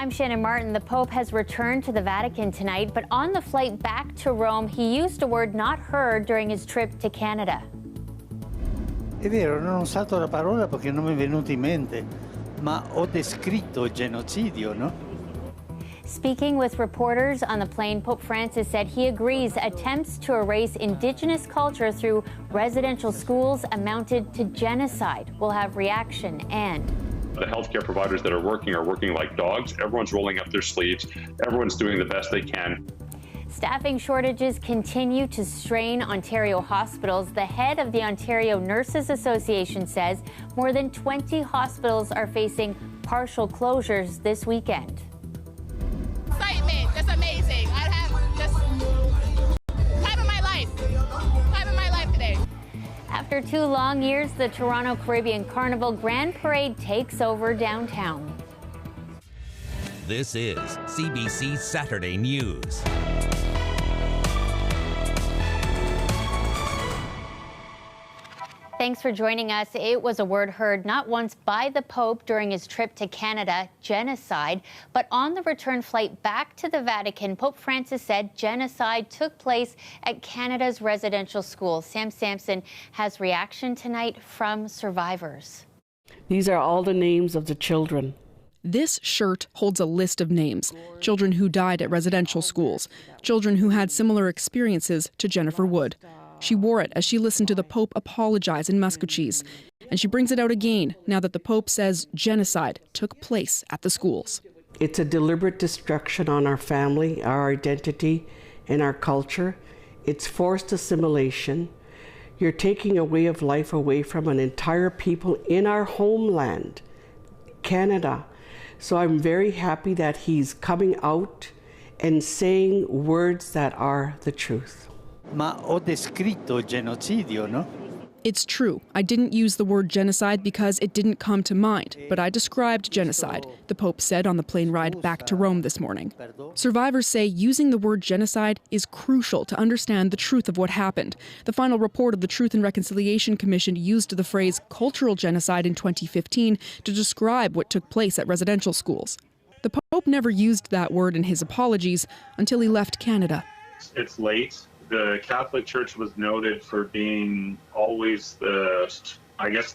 I'm Shannon Martin. The Pope has returned to the Vatican tonight, but on the flight back to Rome, he used a word not heard during his trip to Canada. È vero, non ho usato la parola perché non mi è venuto in mente, ma ho descritto il genocidio, no? Speaking with reporters on the plane, Pope Francis said he agrees attempts to erase indigenous culture through residential schools amounted to genocide. We'll have reaction and... The healthcare providers that are working like dogs. Everyone's rolling up their sleeves. Everyone's doing the best they can. Staffing shortages continue to strain Ontario hospitals. The head of the Ontario Nurses Association says more than 20 hospitals are facing partial closures this weekend. Excitement, just amazing. I have just time of my life today. After 2 long years, the Toronto Caribbean Carnival Grand Parade takes over downtown. This is CBC Saturday News. Thanks for joining us. It was a word heard not once by the Pope during his trip to Canada, genocide, but on the return flight back to the Vatican, Pope Francis said genocide took place at Canada's residential schools. Sam Sampson has reaction tonight from survivors. These are all the names of the children. This shirt holds a list of names, children who died at residential schools, children who had similar experiences to Jennifer Wood. She wore it as she listened to the Pope apologize in Muscatcheese, and she brings it out again now that the Pope says genocide took place at the schools. It's a deliberate destruction on our family, our identity, and our culture. It's forced assimilation. You're taking a way of life away from an entire people in our homeland, Canada. So I'm very happy that he's coming out and saying words that are the truth. Ma ho descritto il genocidio, no? It's true. I didn't use the word genocide because it didn't come to mind, but I described genocide, the Pope said on the plane ride back to Rome this morning. Survivors say using the word genocide is crucial to understand the truth of what happened. The final report of the Truth and Reconciliation Commission used the phrase cultural genocide in 2015 to describe what took place at residential schools. The Pope never used that word in his apologies until he left Canada. It's late. The Catholic Church was noted for being always the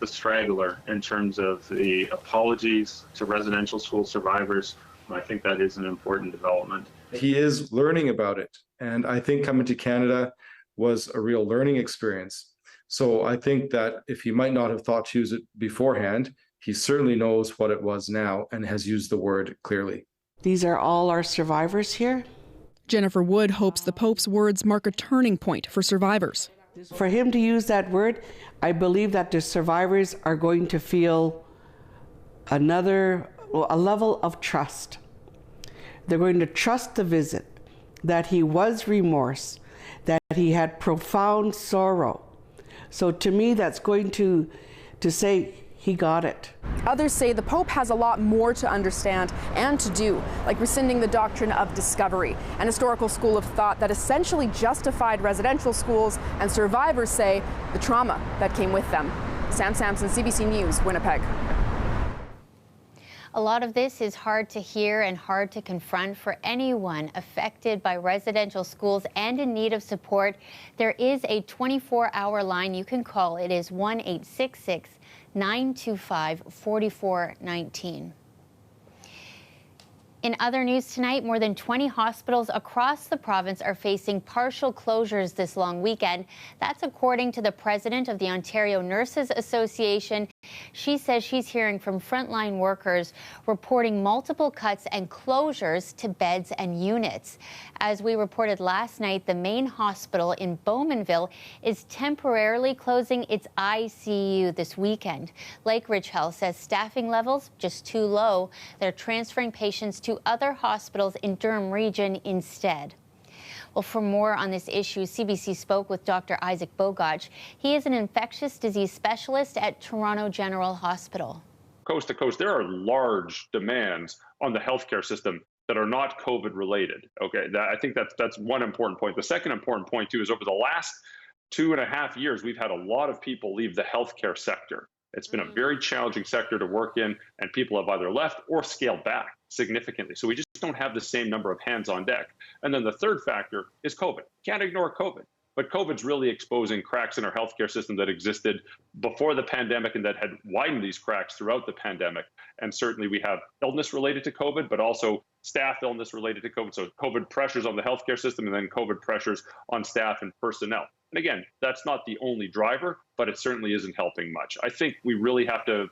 straggler in terms of the apologies to residential school survivors. I think that is an important development. He is learning about it, and I think coming to Canada was a real learning experience. So I think that if he might not have thought to use it beforehand, he certainly knows what it was now and has used the word clearly. These are all our survivors here. Jennifer Wood hopes the Pope's words mark a turning point for survivors. For him to use that word, I believe that the survivors are going to feel a level of trust. They're going to trust the visit, that he was remorse, that he had profound sorrow. So to me, that's going to say he got it. Others say the Pope has a lot more to understand and to do, like rescinding the doctrine of discovery, an historical school of thought that essentially justified residential schools, and survivors say the trauma that came with them. Sam Sampson, CBC News, Winnipeg. A lot of this is hard to hear and hard to confront for anyone affected by residential schools and in need of support. There is a 24-hour line you can call. It is 1-866-925-4419. In other news tonight, more than 20 hospitals across the province are facing partial closures this long weekend. That's according to the president of the Ontario Nurses Association. She says she's hearing from frontline workers reporting multiple cuts and closures to beds and units. As we reported last night, the main hospital in Bowmanville is temporarily closing its ICU this weekend. Lakeridge Health says staffing levels just too low. They're transferring patients to other hospitals in Durham Region instead. Well, for more on this issue, CBC spoke with Dr. Isaac Bogach. He is an infectious disease specialist at Toronto General Hospital. Coast to coast, there are large demands on the healthcare system that are not COVID related. Okay, I think that's one important point. The second important point too is over the last 2.5 years, we've had a lot of people leave the healthcare sector. It's been a very challenging sector to work in, and people have either left or scaled back significantly. So we just don't have the same number of hands on deck. And then the third factor is COVID. Can't ignore COVID. But COVID's really exposing cracks in our healthcare system that existed before the pandemic and that had widened these cracks throughout the pandemic. And certainly we have illness related to COVID, but also staff illness related to COVID. So COVID pressures on the healthcare system and then COVID pressures on staff and personnel. And again, that's not the only driver, but it certainly isn't helping much. I think we really have to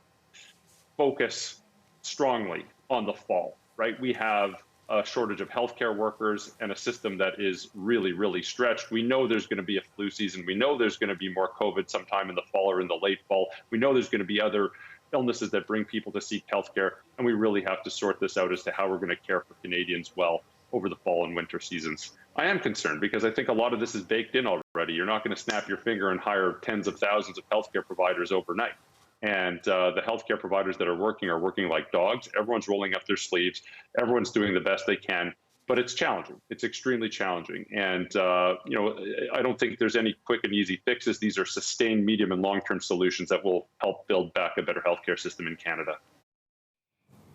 focus strongly on the fall, right? We have a shortage of healthcare workers and a system that is really, really stretched. We know there's going to be a flu season. We know there's going to be more COVID sometime in the fall or in the late fall. We know there's going to be other illnesses that bring people to seek healthcare. And we really have to sort this out as to how we're going to care for Canadians well over the fall and winter seasons. I am concerned because I think a lot of this is baked in already. You're not going to snap your finger and hire tens of thousands of healthcare providers overnight. And the healthcare providers that are working like dogs. Everyone's rolling up their sleeves. Everyone's doing the best they can. But it's challenging. It's extremely challenging. And, I don't think there's any quick and easy fixes. These are sustained medium and long-term solutions that will help build back a better healthcare system in Canada.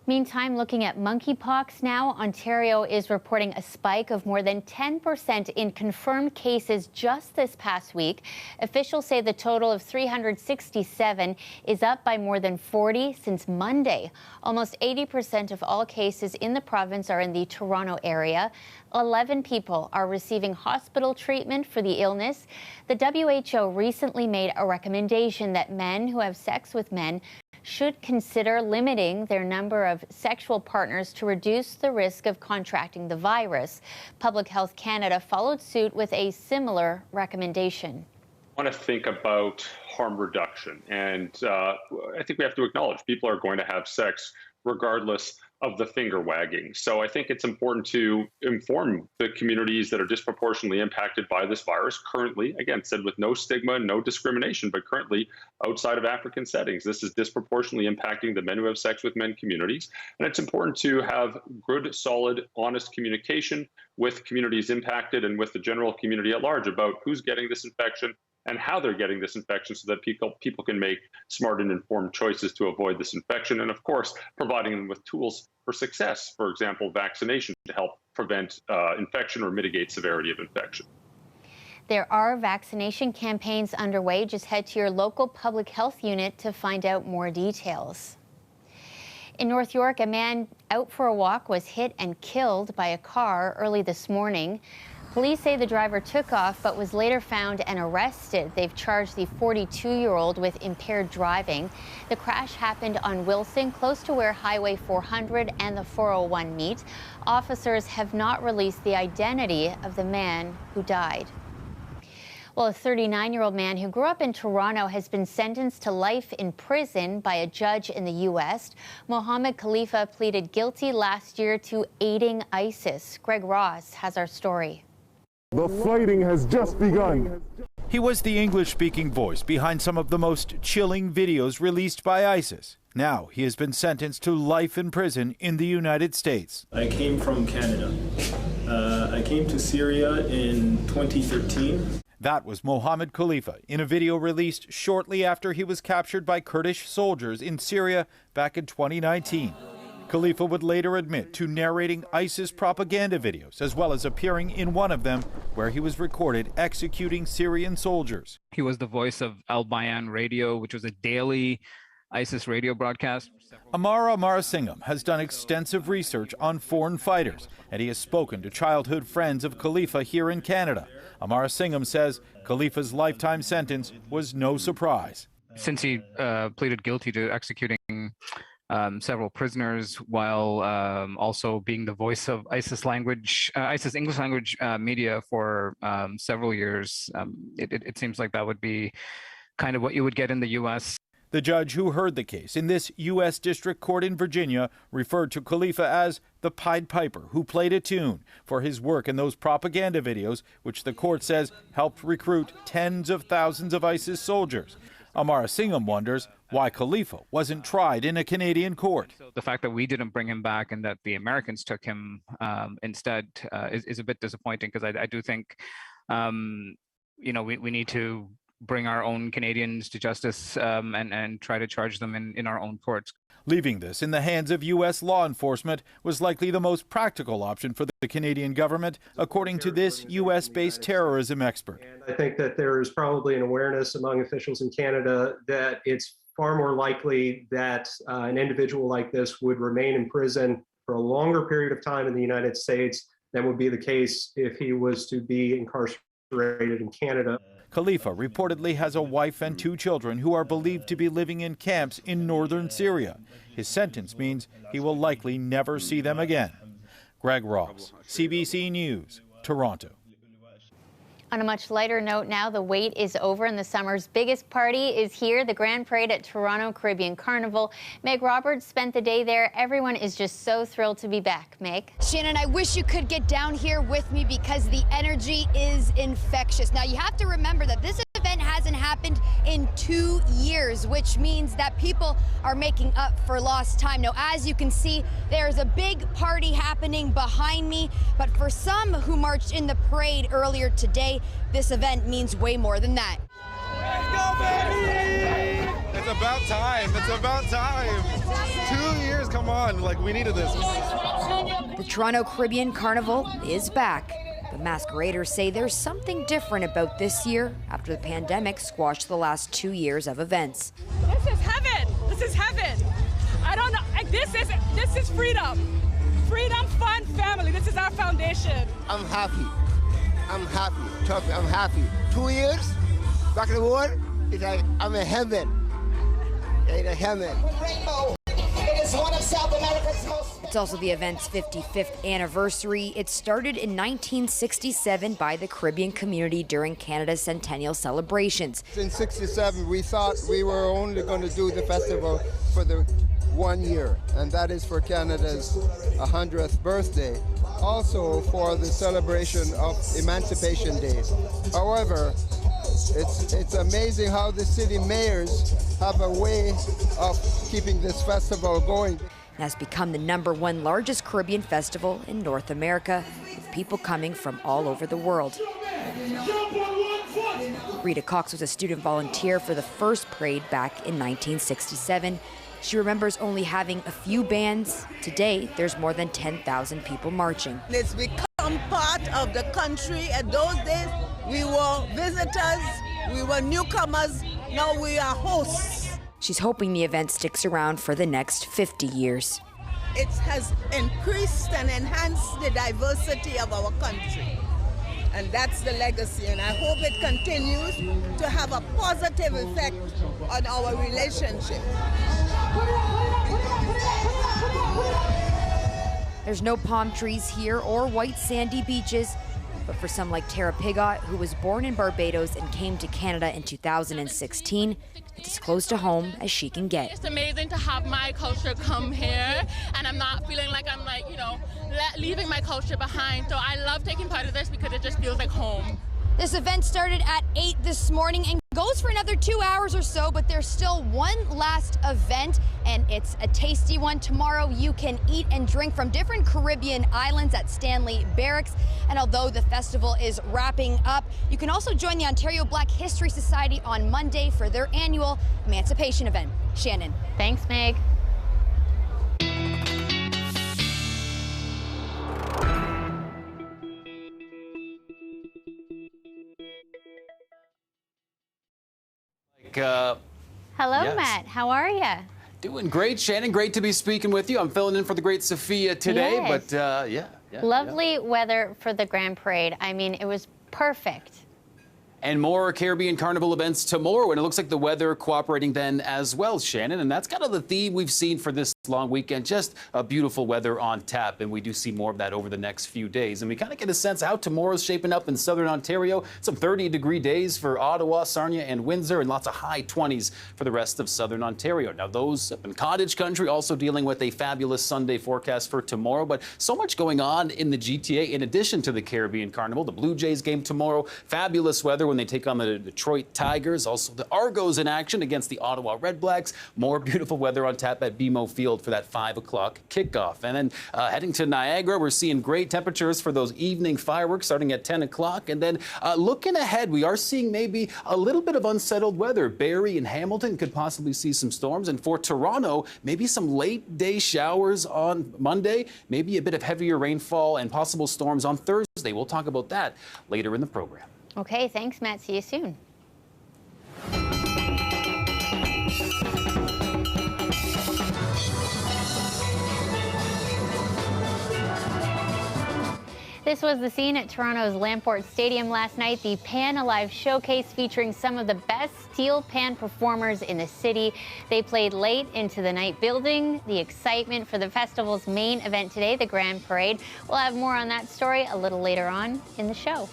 Meantime, looking at monkeypox now, Ontario is reporting a spike of more than 10% in confirmed cases just this past week. Officials say the total of 367 is up by more than 40 since Monday. Almost 80% of all cases in the province are in the Toronto area. 11 people are receiving hospital treatment for the illness. The WHO recently made a recommendation that men who have sex with men should consider limiting their number of sexual partners to reduce the risk of contracting the virus. Public Health Canada followed suit with a similar recommendation. I want to think about harm reduction. And I think we have to acknowledge people are going to have sex regardless of the finger wagging. So I think it's important to inform the communities that are disproportionately impacted by this virus currently, again, said with no stigma, no discrimination, but currently outside of African settings. This is disproportionately impacting the men who have sex with men communities. And it's important to have good, solid, honest communication with communities impacted and with the general community at large about who's getting this infection and how they're getting this infection so that people can make smart and informed choices to avoid this infection. And of course, providing them with tools for success, for example, vaccination to help prevent infection or mitigate severity of infection. There are vaccination campaigns underway. Just head to your local public health unit to find out more details. In North York, a man out for a walk was hit and killed by a car early this morning. Police say the driver took off but was later found and arrested. They've charged the 42-year-old with impaired driving. The crash happened on Wilson, close to where Highway 400 and the 401 meet. Officers have not released the identity of the man who died. Well, a 39-year-old man who grew up in Toronto has been sentenced to life in prison by a judge in the U.S. Mohammed Khalifa pleaded guilty last year to aiding ISIS. Greg Ross has our story. The fighting has just begun. He was the English-speaking voice behind some of the most chilling videos released by ISIS. Now he has been sentenced to life in prison in the United States. I came from Canada. I came to Syria in 2013. That was Mohammed Khalifa in a video released shortly after he was captured by Kurdish soldiers in Syria back in 2019. Khalifa would later admit to narrating ISIS propaganda videos, as well as appearing in one of them where he was recorded executing Syrian soldiers. He was the voice of Al Bayan Radio, which was a daily ISIS radio broadcast. Amar Singham has done extensive research on foreign fighters, and he has spoken to childhood friends of Khalifa here in Canada. Amar Singham says Khalifa's lifetime sentence was no surprise. Since he pleaded guilty to executing several prisoners while also being the voice of ISIS English language media for several years, it seems like that would be kind of what you would get in the U.S. The judge who heard the case in this U.S. District Court in Virginia referred to Khalifa as the Pied Piper who played a tune for his work in those propaganda videos, which the court says helped recruit tens of thousands of ISIS soldiers. Amar Singham wonders why Khalifa wasn't tried in a Canadian court. So the fact that we didn't bring him back and that the Americans took him instead is a bit disappointing, because I do think we need to bring our own Canadians to justice and try to charge them in our own courts. Leaving this in the hands of U.S. law enforcement was likely the most practical option for the Canadian government, according to this U.S.-based terrorism expert. And I think that there is probably an awareness among officials in Canada that it's far more likely that an individual like this would remain in prison for a longer period of time in the United States than would be the case if he was to be incarcerated in Canada. Khalifa reportedly has a wife and 2 children who are believed to be living in camps in northern Syria. His sentence means he will likely never see them again. Greg Ross, CBC News, Toronto. On a much lighter note now, the wait is over and the summer's biggest party is here, the Grand Parade at Toronto Caribbean Carnival. Meg Roberts spent the day there. Everyone is just so thrilled to be back. Meg? Shannon, I wish you could get down here with me because the energy is infectious. Now, you have to remember that this event hasn't happened in 2 years, which means that people are making up for lost time. Now, as you can see, there's a big party happening behind me, but for some who marched in the parade earlier today, this event means way more than that. Let's go, baby! It's about time. It's about time. 2 years, come on. Like, we needed this. The Toronto Caribbean Carnival is back. The masqueraders say there's something different about this year after the pandemic squashed the last 2 years of events. This is heaven. This is heaven. I don't know. This is freedom. Freedom, fun, family. This is our foundation. I'm happy. I'm happy. Trust me, I'm happy. 2 years back in the war, it's like I'm in heaven. In heaven. It is one of South America's most. It's also the event's 55th anniversary. It started in 1967 by the Caribbean community during Canada's centennial celebrations. In '67, we thought we were only going to do the festival for the 1 year, and that is for Canada's 100th birthday. Also for the celebration of Emancipation Day. However, it's amazing how the city mayors have a way of keeping this festival going. It has become the #1 largest Caribbean festival in North America, with people coming from all over the world. Rita Cox was a student volunteer for the first parade back in 1967. She remembers only having a few bands. Today, there's more than 10,000 people marching. It's become part of the country. At those days, we were visitors, we were newcomers, now we are hosts. She's hoping the event sticks around for the next 50 years. It has increased and enhanced the diversity of our country. And that's the legacy, and I hope it continues to have a positive effect on our relationship. There's no palm trees here or white sandy beaches, but for some like Tara Pigot, who was born in Barbados and came to Canada in 2016, it's as close to home as she can get. It's amazing to have my culture come here, and I'm not feeling like I'm leaving my culture behind. So I love taking part of this because it just feels like home. This event started at 8 this morning and goes for another 2 hours or so, but there's still one last event, and it's a tasty one. Tomorrow you can eat and drink from different Caribbean islands at Stanley Barracks. And although the festival is wrapping up, you can also join the Ontario Black History Society on Monday for their annual Emancipation event. Shannon. Thanks, Meg. Hello, yes. Matt. How are you? Doing great, Shannon. Great to be speaking with you. I'm filling in for the great Sophia today, Yes. but yeah. Lovely weather for the Grand Parade. I mean, it was perfect. And more Caribbean Carnival events tomorrow, and it looks like the weather cooperating then as well, Shannon. And that's kind of the theme we've seen for this long weekend, just a beautiful weather on tap, and we do see more of that over the next few days. And we kind of get a sense how tomorrow's shaping up in southern Ontario. Some 30-degree days for Ottawa, Sarnia, and Windsor, and lots of high 20s for the rest of southern Ontario. Now, those up in cottage country also dealing with a fabulous Sunday forecast for tomorrow, but so much going on in the GTA in addition to the Caribbean Carnival. The Blue Jays game tomorrow, fabulous weather when they take on the Detroit Tigers. Also, the Argos in action against the Ottawa Red Blacks. More beautiful weather on tap at BMO Field settled for that 5 o'clock kickoff. And then heading to Niagara, we're seeing great temperatures for those evening fireworks starting at 10 o'clock. And then looking ahead, we are seeing maybe a little bit of unsettled weather. Barrie and Hamilton could possibly see some storms. And for Toronto, maybe some late day showers on Monday, maybe a bit of heavier rainfall and possible storms on Thursday. We'll talk about that later in the program. Okay, thanks, Matt. See you soon. This was the scene at Toronto's Lamport Stadium last night, the Pan Alive Showcase featuring some of the best steel pan performers in the city. They played late into the night, building the excitement for the festival's main event today, the Grand Parade. We'll have more on that story a little later on in the show.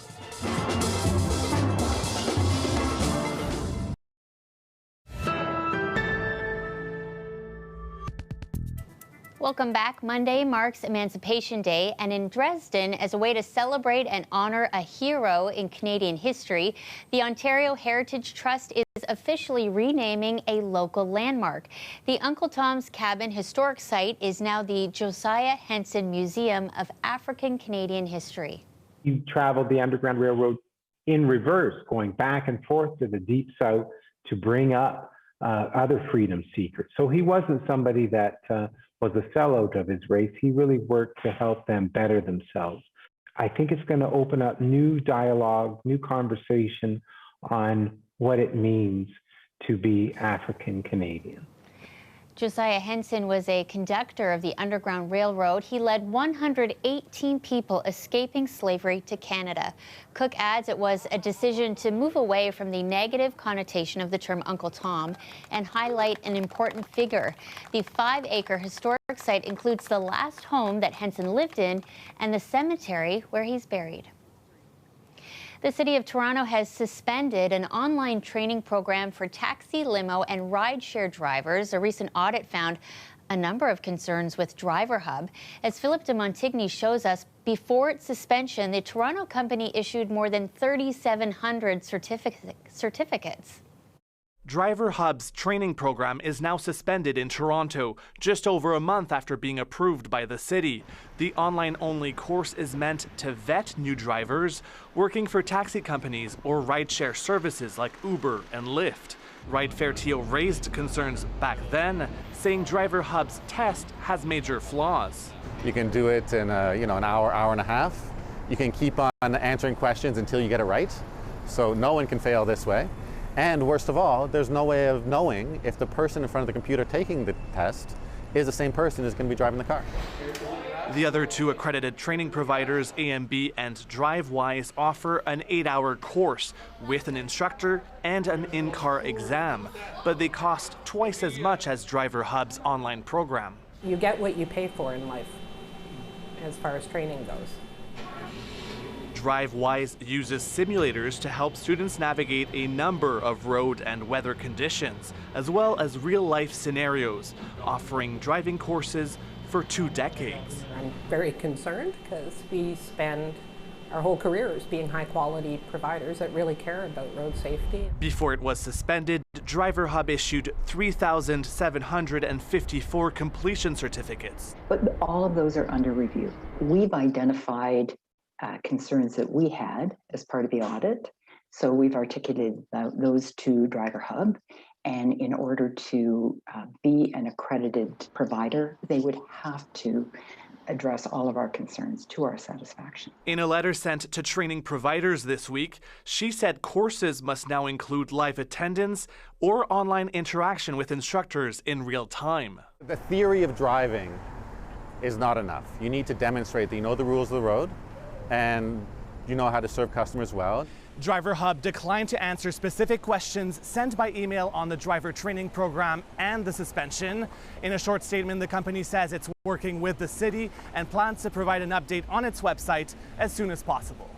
Welcome back. Monday marks Emancipation Day, and in Dresden, as a way to celebrate and honor a hero in Canadian history, the Ontario Heritage Trust is officially renaming a local landmark. The Uncle Tom's Cabin historic site is now the Josiah Henson Museum of African Canadian History. He traveled the Underground Railroad in reverse, going back and forth to the Deep South to bring up other freedom seekers. So he wasn't somebody that was a sellout of his race. He really worked to help them better themselves. I think it's going to open up new dialogue, new conversation on what it means to be African Canadian. Josiah Henson was a conductor of the Underground Railroad. He led 118 people escaping slavery to Canada. Cook adds it was a decision to move away from the negative connotation of the term Uncle Tom and highlight an important figure. The 5-acre historic site includes the last home that Henson lived in and the cemetery where he's buried. The City of Toronto has suspended an online training program for taxi, limo, and rideshare drivers. A recent audit found a number of concerns with Driver Hub. As Philip de Montigny shows us, before its suspension, the Toronto company issued more than 3,700 certificates. Driver Hub's training program is now suspended in Toronto, just over a month after being approved by the city. The online-only course is meant to vet new drivers working for taxi companies or rideshare services like Uber and Lyft. Ridefare TO raised concerns back then, saying Driver Hub's test has major flaws. You can do it in an hour, hour and a half. You can keep on answering questions until you get it right, so no one can fail this way. And worst of all, there's no way of knowing if the person in front of the computer taking the test is the same person who's going to be driving the car. The other two accredited training providers, AMB and DriveWise, offer an 8-hour course with an instructor and an in-car exam, but they cost twice as much as Driver Hub's online program. You get what you pay for in life, as far as training goes. DriveWise uses simulators to help students navigate a number of road and weather conditions, as well as real-life scenarios, offering driving courses for 2 decades. I'm very concerned because we spend our whole careers being high-quality providers that really care about road safety. Before it was suspended, Driver Hub issued 3,754 completion certificates. But all of those are under review. We've identified concerns that we had as part of the audit. So we've articulated those to Driver Hub. And in order to be an accredited provider, they would have to address all of our concerns to our satisfaction. In a letter sent to training providers this week, she said courses must now include live attendance or online interaction with instructors in real time. The theory of driving is not enough. You need to demonstrate that you know the rules of the road and you know how to serve customers well. Driver Hub declined to answer specific questions sent by email on the driver training program and the suspension. In a short statement, the company says it's working with the city and plans to provide an update on its website as soon as possible.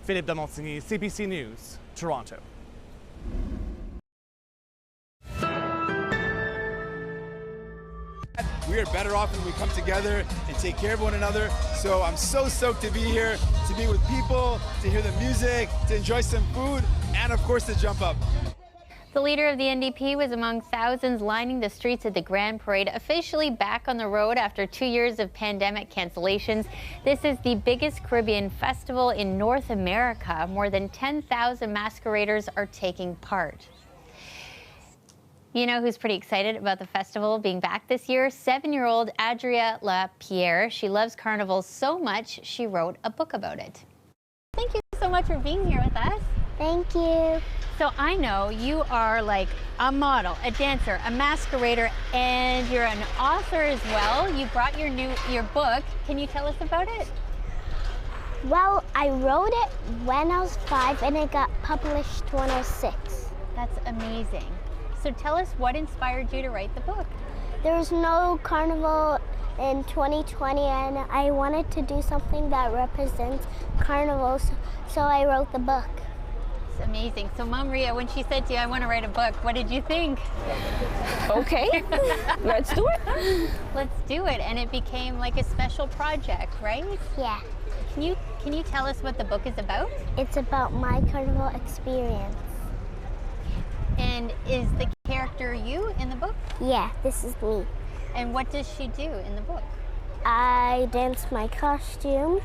Philippe de Montigny, CBC News, Toronto. We are better off when we come together and take care of one another. So I'm so stoked to be here, to be with people, to hear the music, to enjoy some food, and of course to jump up. The leader of the NDP was among thousands lining the streets at the Grand Parade, officially back on the road after 2 years of pandemic cancellations. This is the biggest Caribbean festival in North America. More than 10,000 masqueraders are taking part. You know who's pretty excited about the festival being back this year? 7-year-old Adria LaPierre. She loves carnivals so much, she wrote a book about it. Thank you so much for being here with us. Thank you. So I know you are like a model, a dancer, a masquerader, and you're an author as well. You brought your book. Can you tell us about it? Well, I wrote it when I was 5 and it got published when I was 6. That's amazing. So tell us what inspired you to write the book. There was no carnival in 2020 and I wanted to do something that represents carnivals, so I wrote the book. It's amazing. So Mom Ria, when she said to you, I want to write a book, what did you think? Okay, let's do it. Let's do it. And it became like a special project, right? Yeah. Can you tell us what the book is about? It's about my carnival experience. And is the character you in the book? Yeah, this is me. And what does she do in the book? I dance my costume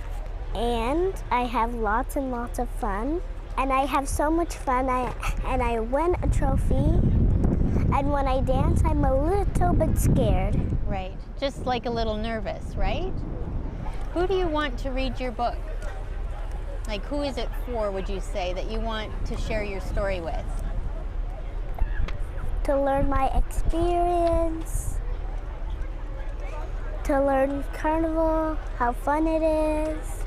and I have lots and lots of fun. And I have so much fun and I win a trophy. And when I dance, I'm a little bit scared. Right, just like a little nervous, right? Who do you want to read your book? Like, who is it for, would you say, that you want to share your story with? To learn my experience, to learn carnival, how fun it is,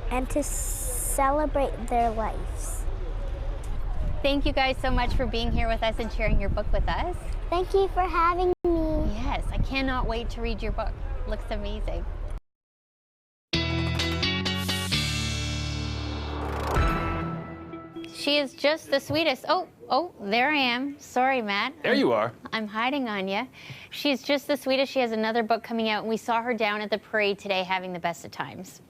and to celebrate their lives. Thank you guys so much for being here with us and sharing your book with us. Thank you for having me. Yes, I cannot wait to read your book. Looks amazing. She is just the sweetest. Oh, there I am. Sorry, Matt. There you are. I'm hiding on you. She's just the sweetest. She has another book coming out, and we saw her down at the parade today having the best of times.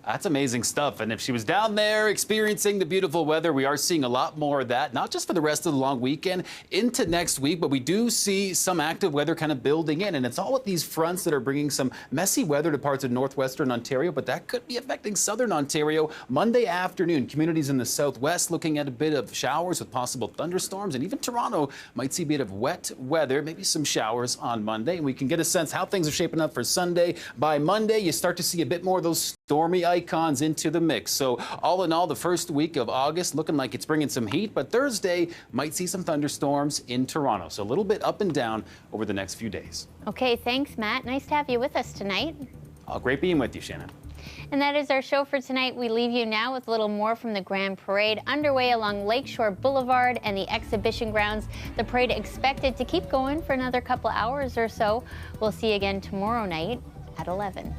That's amazing stuff. And if she was down there experiencing the beautiful weather, we are seeing a lot more of that, not just for the rest of the long weekend into next week, but we do see some active weather kind of building in. And it's all with these fronts that are bringing some messy weather to parts of northwestern Ontario, but that could be affecting southern Ontario Monday afternoon. Communities in the southwest looking at a bit of showers with possible thunderstorms, and even Toronto might see a bit of wet weather, maybe some showers on Monday. And we can get a sense how things are shaping up for Sunday. By Monday, you start to see a bit more of those stormy icons into the mix. So all in all, the first week of August looking like it's bringing some heat, but Thursday might see some thunderstorms in Toronto. So a little bit up and down over the next few days. Okay, thanks, Matt. Nice to have you with us tonight. Great being with you, Shannon. And that is our show for tonight. We leave you now with a little more from the Grand Parade underway along Lakeshore Boulevard and the exhibition grounds. The parade expected to keep going for another couple hours or so. We'll see you again tomorrow night at 11.